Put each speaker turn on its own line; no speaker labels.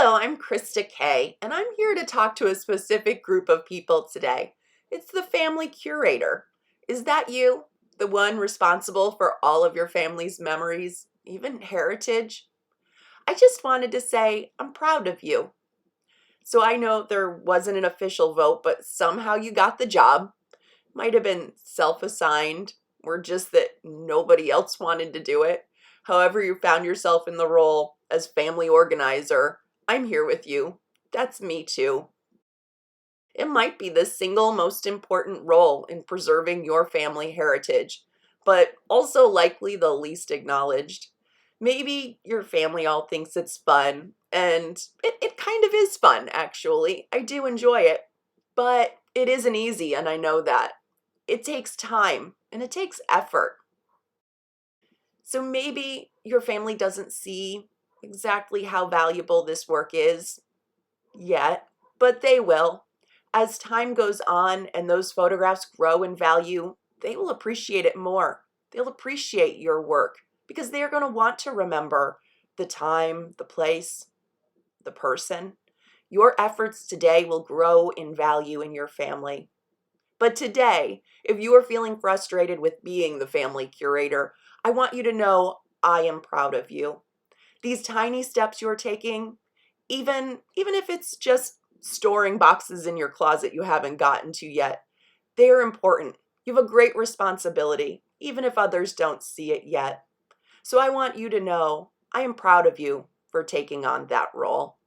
Hello, I'm Krista Kay, and I'm here to talk to a specific group of people today. It's the family curator. Is that you? The one responsible for all of your family's memories, even heritage? I just wanted to say I'm proud of you. So I know there wasn't an official vote, but somehow you got the job. Might have been self-assigned, or just that nobody else wanted to do it. However, you found yourself in the role as family organizer. I'm here with you. That's me too. It might be the single most important role in preserving your family heritage, but also likely the least acknowledged. Maybe your family all thinks it's fun, and it kind of is fun, actually. I do enjoy it, but it isn't easy, and I know that. It takes time and it takes effort. So maybe your family doesn't see exactly how valuable this work is yet, but they will. As time goes on and those photographs grow in value, they will appreciate it more. They'll appreciate your work because they're going to want to remember the time, the place, the person. Your efforts today will grow in value in your family. But today, if you are feeling frustrated with being the family curator, I want you to know I am proud of you. These tiny steps you're taking, even if it's just storing boxes in your closet you haven't gotten to yet, they are important. You have a great responsibility, even if others don't see it yet. So I want you to know I am proud of you for taking on that role.